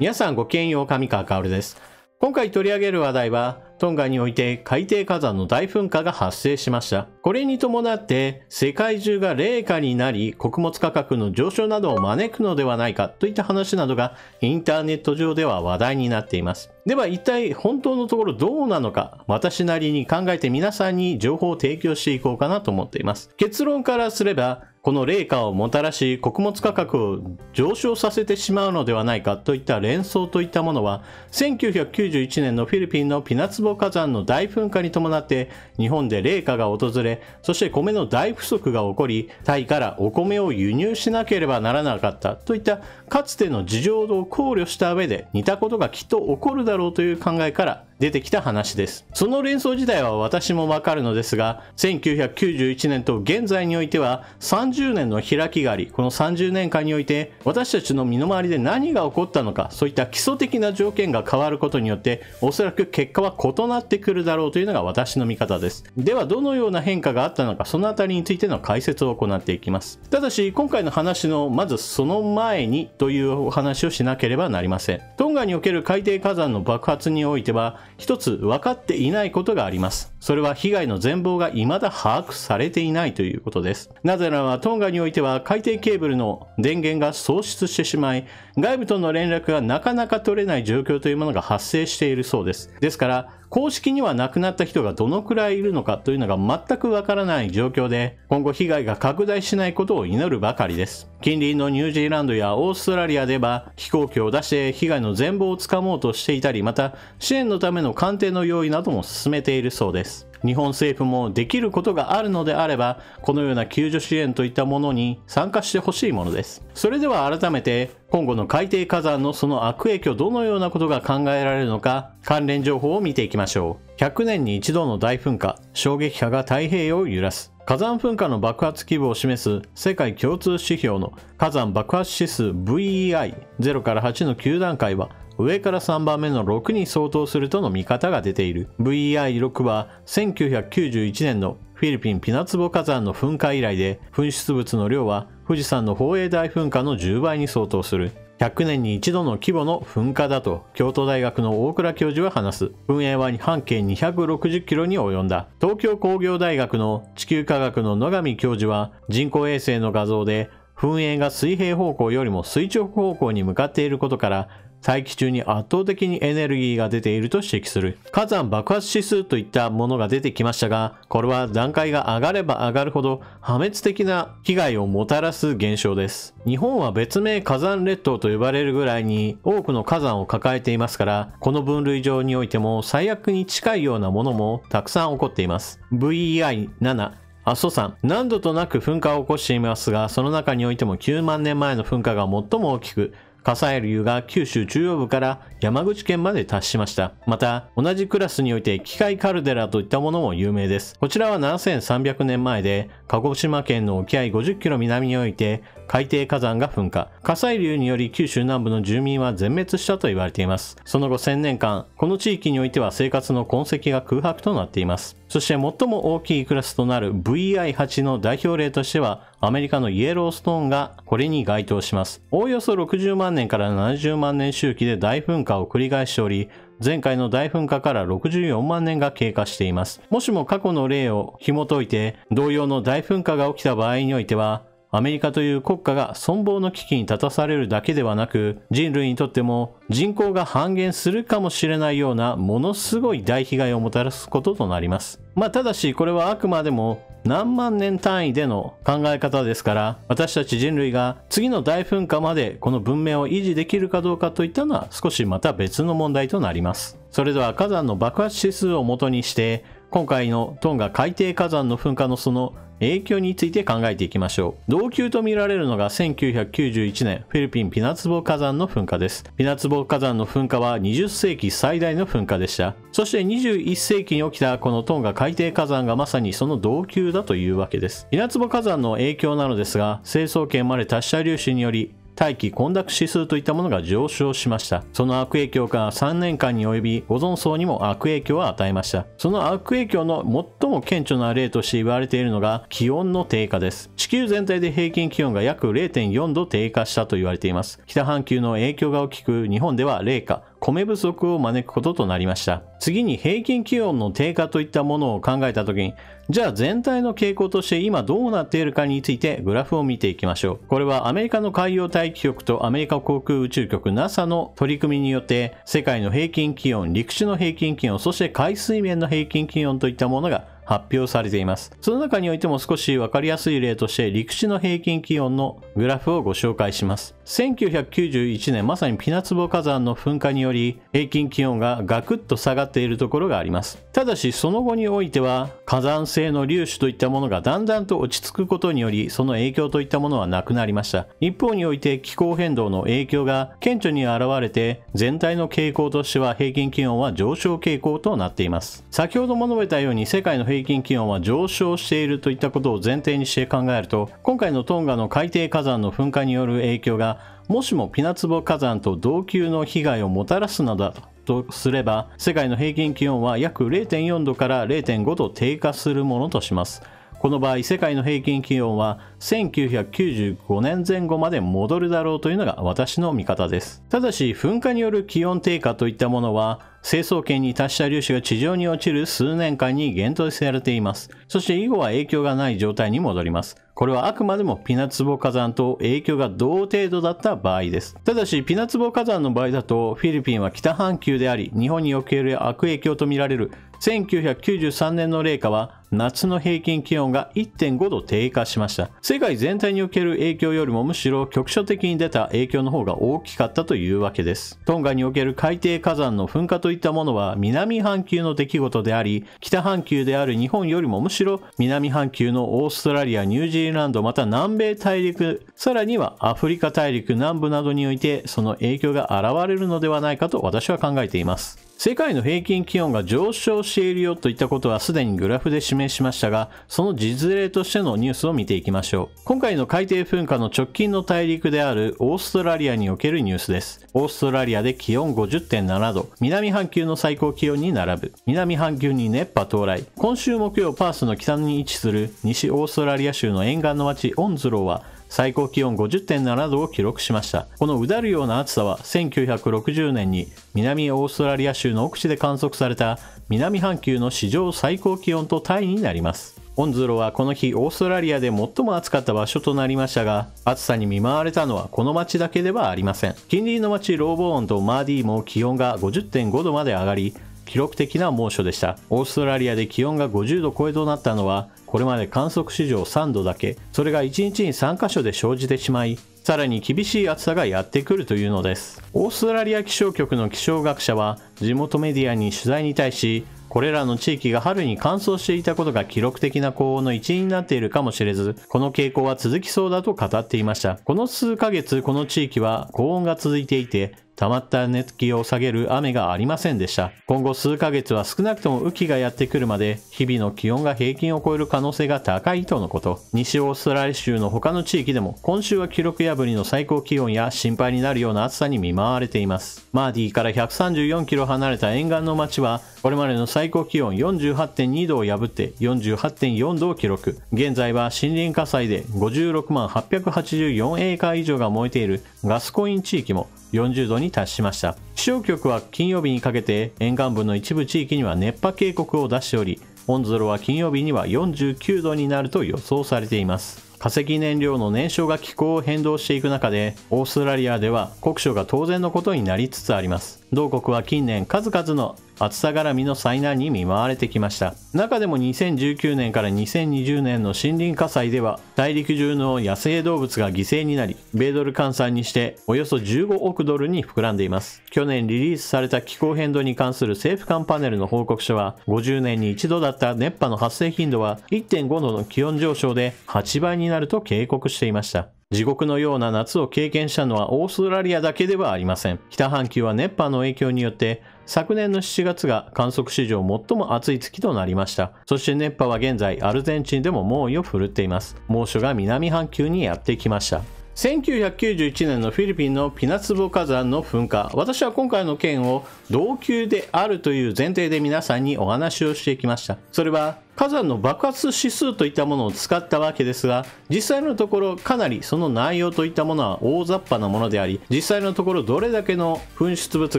皆さんごきげんよう、上川薫です。今回取り上げる話題は、トンガにおいて海底火山の大噴火が発生しました。これに伴って世界中が冷夏になり、穀物価格の上昇などを招くのではないかといった話などがインターネット上では話題になっています。では一体本当のところどうなのか、私なりに考えて皆さんに情報を提供していこうかなと思っています。結論からすれば、この冷夏をもたらし穀物価格を上昇させてしまうのではないかといった連想といったものは、1991年のフィリピンのピナツボ火山の大噴火に伴って日本で冷夏が訪れ、そして米の大不足が起こり、タイからお米を輸入しなければならなかったといったかつての事情を考慮した上で、似たことがきっと起こるだろうという考えから出てきた話です。その連想自体は私もわかるのですが、1991年と現在においては30年の開きがあり、この30年間において私たちの身の回りで何が起こったのか、そういった基礎的な条件が変わることによっておそらく結果は異なってくるだろうというのが私の見方です。ではどのような変化があったのか、そのあたりについての解説を行っていきます。ただし今回の話のまずその前にというお話をしなければなりません。トンガにおける海底火山の爆発においては一つ分かっていないことがあります。それは被害の全貌が未だ把握されていないということです。なぜならばトンガにおいては海底ケーブルの電源が喪失してしまい、外部との連絡がなかなか取れない状況というものが発生しているそうです。ですから公式には亡くなった人がどのくらいいるのかというのが全くわからない状況で、今後被害が拡大しないことを祈るばかりです。近隣のニュージーランドやオーストラリアでは飛行機を出して被害の全貌をつかもうとしていたり、また支援のための鑑定の用意なども進めているそうです。日本政府もできることがあるのであれば、このような救助支援といったものに参加してほしいものです。それでは改めて今後の海底火山のその悪影響、どのようなことが考えられるのか、関連情報を見ていきましょう。100年に一度の大噴火、衝撃波が太平洋を揺らす。火山噴火の爆発規模を示す世界共通指標の火山爆発指数 VEI0 から8の9段階は、上から3番目の6に相当するとの見方が出ている。VEI6 は1991年のフィリピンピナツボ火山の噴火以来で、噴出物の量は富士山の宝永大噴火の10倍に相当する。100年に一度の規模の噴火だと京都大学の大倉教授は話す。噴煙は半径260キロに及んだ。東京工業大学の地球科学の野上教授は、人工衛星の画像で噴煙が水平方向よりも垂直方向に向かっていることから、大気中に圧倒的にエネルギーが出ていると指摘する。火山爆発指数といったものが出てきましたが、これは段階が上がれば上がるほど破滅的な被害をもたらす現象です。日本は別名火山列島と呼ばれるぐらいに多くの火山を抱えていますから、この分類上においても最悪に近いようなものもたくさん起こっています。VEI7阿蘇山、何度となく噴火を起こしていますが、その中においても9万年前の噴火が最も大きく、火砕流が九州中央部から山口県まで達しました。また、同じクラスにおいて機械カルデラといったものも有名です。こちらは7300年前で、鹿児島県の沖合50キロ南において、海底火山が噴火。火砕流により九州南部の住民は全滅したと言われています。その後1000年間、この地域においては生活の痕跡が空白となっています。そして最も大きいクラスとなる VEI8 の代表例としては、アメリカのイエローストーンがこれに該当します。おおよそ60万年から70万年周期で大噴火を繰り返しており、前回の大噴火から64万年が経過しています。もしも過去の例を紐解いて、同様の大噴火が起きた場合においては、アメリカという国家が存亡の危機に立たされるだけではなく、人類にとっても人口が半減するかもしれないようなものすごい大被害をもたらすこととなります。ただしこれはあくまでも何万年単位での考え方ですから、私たち人類が次の大噴火までこの文明を維持できるかどうかといったのは少しまた別の問題となります。それでは火山の爆発指数を元にして、今回のトンガ海底火山の噴火のその影響について考えていきましょう。同級と見られるのが1991年フィリピンピナツボ火山の噴火です。ピナツボ火山の噴火は20世紀最大の噴火でした。そして21世紀に起きたこのトンガ海底火山がまさにその同級だというわけです。ピナツボ火山の影響なのですが、成層圏まで達した粒子により大気混濁指数といったものが上昇しました。その悪影響が3年間に及びオゾン層にも悪影響を与えました。その悪影響の最も顕著な例として言われているのが気温の低下です。地球全体で平均気温が約 0.4 度低下したと言われています。北半球の影響が大きく、日本では冷夏、米不足を招くこととなりました。次に平均気温の低下といったものを考えたときに、じゃあ全体の傾向として今どうなっているかについてグラフを見ていきましょう。これはアメリカの海洋大気局とアメリカ航空宇宙局 NASA の取り組みによって世界の平均気温、陸地の平均気温、そして海水面の平均気温といったものが発表されています。その中においても少しわかりやすい例として陸地の平均気温のグラフをご紹介します。1991年まさにピナツボ火山の噴火により平均気温がガクッと下がっているところがあります。ただしその後においては火山性の粒子といったものがだんだんと落ち着くことによりその影響といったものはなくなりました。一方において気候変動の影響が顕著に現れて全体の傾向としては平均気温は上昇傾向となっています。先ほども述べたように世界の平均気温は上昇しているといったことを前提にして考えると、今回のトンガの海底火山の噴火による影響がもしもピナツボ火山と同級の被害をもたらすのだとすれば、世界の平均気温は約 0.4 度から 0.5 度低下するものとします。この場合、世界の平均気温は1995年前後まで戻るだろうというのが私の見方です。ただし、噴火による気温低下といったものは、成層圏に達した粒子が地上に落ちる数年間に限定されています。そして以後は影響がない状態に戻ります。これはあくまでもピナツボ火山と影響が同程度だった場合です。ただし、ピナツボ火山の場合だと、フィリピンは北半球であり、日本における悪影響とみられる1993年の冷夏は夏の平均気温が 1.5 度低下しました。世界全体における影響よりもむしろ局所的に出た影響の方が大きかったというわけです。トンガにおける海底火山の噴火といったものは南半球の出来事であり、北半球である日本よりもむしろ南半球のオーストラリア、ニュージーランド、また南米大陸、さらにはアフリカ大陸南部などにおいてその影響が現れるのではないかと私は考えています。世界の平均気温が上昇しているよといったことはすでにグラフで示しましたが、その実例としてのニュースを見ていきましょう。今回の海底噴火の直近の大陸であるオーストラリアにおけるニュースです。オーストラリアで気温 50.7 度、南半球の最高気温に並ぶ。南半球に熱波到来。今週木曜、パースの北に位置する西オーストラリア州の沿岸の町オンズローは最高気温 50.7 度を記録しました。このうだるような暑さは1960年に南オーストラリア州の奥地で観測された南半球の史上最高気温とタイになります。オンズロはこの日オーストラリアで最も暑かった場所となりましたが、暑さに見舞われたのはこの町だけではありません。近隣の町ローボーンとマーディーも気温が 50.5 度まで上がり、記録的な猛暑でした。オーストラリアで気温が50度超えとなったのはこれまで観測史上3度だけ。それが1日に3カ所で生じてしまい、さらに厳しい暑さがやってくるというのです。オーストラリア気象局の気象学者は地元メディアに取材に対し、これらの地域が春に乾燥していたことが記録的な高温の一因になっているかもしれず、この傾向は続きそうだと語っていました。この数ヶ月この地域は高温が続いていて、溜まった熱気を下げる雨がありませんでした。今後数ヶ月は少なくとも雨季がやってくるまで日々の気温が平均を超える可能性が高いとのこと。西オーストラリア州の他の地域でも今週は記録破りの最高気温や心配になるような暑さに見舞われています。マーディーから134キロ離れた沿岸の町はこれまでの最高気温 48.2 度を破って 48.4 度を記録。現在は森林火災で56万884エーカー以上が燃えているガスコイン地域も40度に達しました。気象局は金曜日にかけて沿岸部の一部地域には熱波警告を出しており、オンズロは金曜日には49度になると予想されています。化石燃料の燃焼が気候を変動していく中で、オーストラリアでは酷暑が当然のことになりつつあります。同国は近年数々の暑さ絡みの災難に見舞われてきました。中でも2019年から2020年の森林火災では大陸中の野生動物が犠牲になり、米ドル換算にしておよそ15億ドルに膨らんでいます。去年リリースされた気候変動に関する政府間パネルの報告書は、50年に一度だった熱波の発生頻度は 1.5 度の気温上昇で8倍になると警告していました。地獄のような夏を経験したのはオーストラリアだけではありません。北半球は熱波の影響によって昨年の7月が観測史上最も暑い月となりました。そして熱波は現在アルゼンチンでも猛威を振るっています。猛暑が南半球にやってきました。1991年のフィリピンのピナツボ火山の噴火。私は今回の件を同級であるという前提で皆さんにお話をしてきました。それは火山の爆発指数といったものを使ったわけですが、実際のところかなりその内容といったものは大雑把なものであり、実際のところどれだけの噴出物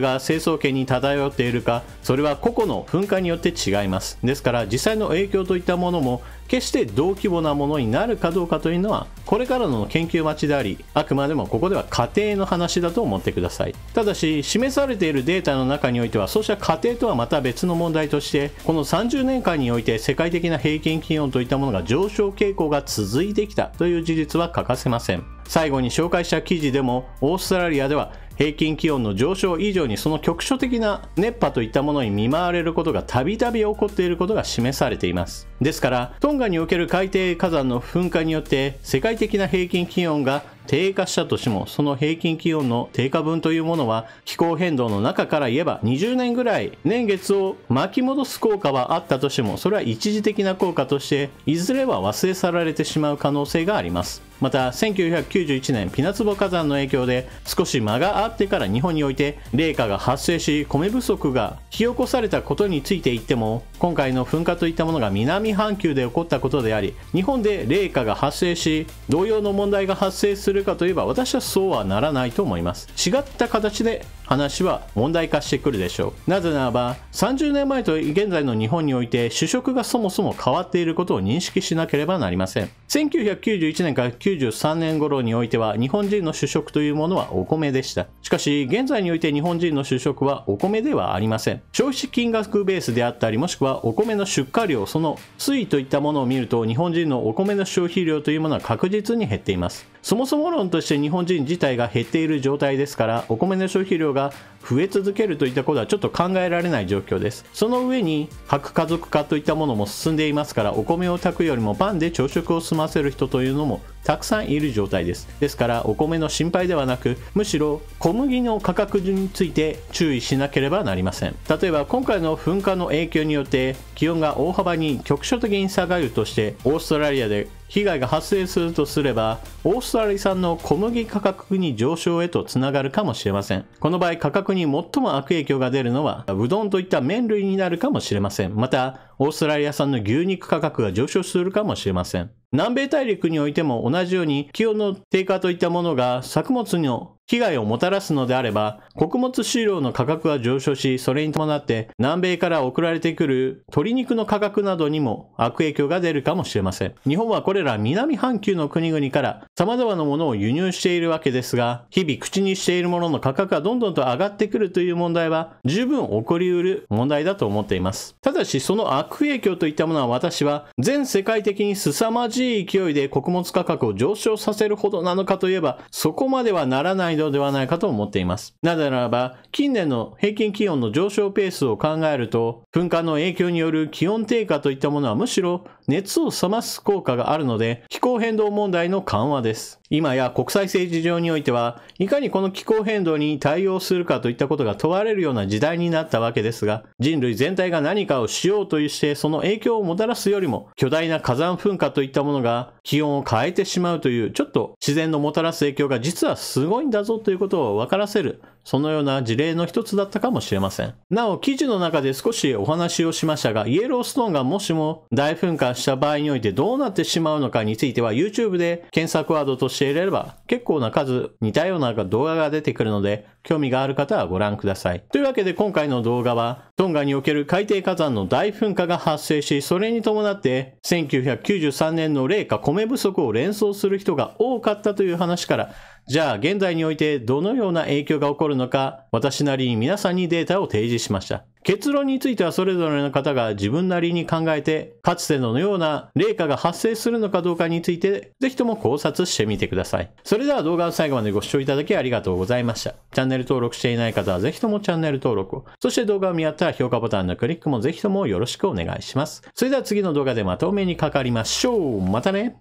が成層圏に漂っているか、それは個々の噴火によって違います。ですから実際の影響といったものも決して同規模なものになるかどうかというのはこれからの研究待ちであり、あくまでもここでは仮定の話だと思ってください。ただし示されているデータの中においてはそうした仮定とはまた別の問題として、この30年間において世界的な平均気温といったものが上昇傾向が続いてきたという事実は欠かせません。最後に紹介した記事でもオーストラリアでは平均気温の上昇以上にその局所的な熱波といったものに見舞われることがたびたび起こっていることが示されています。ですからトンガにおける海底火山の噴火によって世界的な平均気温が低下したとしても、その平均気温の低下分というものは気候変動の中から言えば20年ぐらい年月を巻き戻す効果はあったとしても、それは一時的な効果としていずれは忘れ去られてしまう可能性があります。また1991年ピナツボ火山の影響で少し間があってから日本において冷夏が発生し米不足が引き起こされたことについて言っても、今回の噴火といったものが南半球で起こったことであり、日本で冷夏が発生し同様の問題が発生するかといえば私はそうはならないと思います。違った形で話は問題化してくるでしょう。なぜならば30年前と現在の日本において主食がそもそも変わっていることを認識しなければなりません。1991年から93年頃においては日本人の主食というものはお米でした。しかし現在において日本人の主食はお米ではありません。消費金額ベースであったり、もしくはお米の出荷量、その推移といったものを見ると日本人のお米の消費量というものは確実に減っています。そもそも論として日本人自体が減っている状態ですから、お米の消費量が増え続けるといったことはちょっと考えられない状況です。その上に核家族化といったものも進んでいますから、お米を炊くよりもパンで朝食を済ませる人というのもたくさんいる状態です。ですからお米の心配ではなく、むしろ小麦の価格について注意しなければなりません。例えば今回の噴火の影響によって気温が大幅に局所的に下がるとしてオーストラリアで被害が発生するとすれば、オーストラリア産の小麦価格に上昇へとつながるかもしれません。この場合価格に最も悪影響が出るのはうどんといった麺類になるかもしれません。またオーストラリア産の牛肉価格が上昇するかもしれません。南米大陸においても同じように気温の低下といったものが作物の被害をもたらすのであれば、穀物飼料の価格が上昇し、それに伴って南米から送られてくる鶏肉の価格などにも悪影響が出るかもしれません。日本はこれら南半球の国々から様々なものを輸入しているわけですが、日々口にしているものの価格がどんどんと上がってくるという問題は十分起こりうる問題だと思っています。ただしその悪影響といったものは私は全世界的に凄まじい勢いで穀物価格を上昇させるほどなのかといえば、そこまではならないのではないかと思っています。なぜならば近年の平均気温の上昇ペースを考えると、噴火の影響による気温低下といったものはむしろ熱を冷ます効果があるので、気候変動問題の緩和です。今や国際政治上においてはいかにこの気候変動に対応するかといったことが問われるような時代になったわけですが、人類全体が何かをしようとしてその影響をもたらすよりも巨大な火山噴火といったものが気温を変えてしまうという、ちょっと自然のもたらす影響が実はすごいんだぞということを分からせる、そのような事例の一つだったかもしれません。なお記事の中で少しお話をしましたが、イエローストーンがもしも大噴火した場合においてどうなってしまうのかについては YouTube で検索ワードとして入れれば結構な数似たような動画が出てくるので、興味がある方はご覧ください。というわけで今回の動画はトンガにおける海底火山の大噴火が発生し、それに伴って1993年の冷夏米不足を連想する人が多かったという話から、じゃあ現在においてどのような影響が起こるのか、私なりに皆さんにデータを提示しました。結論についてはそれぞれの方が自分なりに考えて、かつてのような冷夏が発生するのかどうかについてぜひとも考察してみてください。それでは動画を最後までご視聴いただきありがとうございました。チャンネル登録していない方はぜひともチャンネル登録を、そして動画を見合ったら評価ボタンのクリックもぜひともよろしくお願いします。それでは次の動画でまたお目にかかりましょう。またね。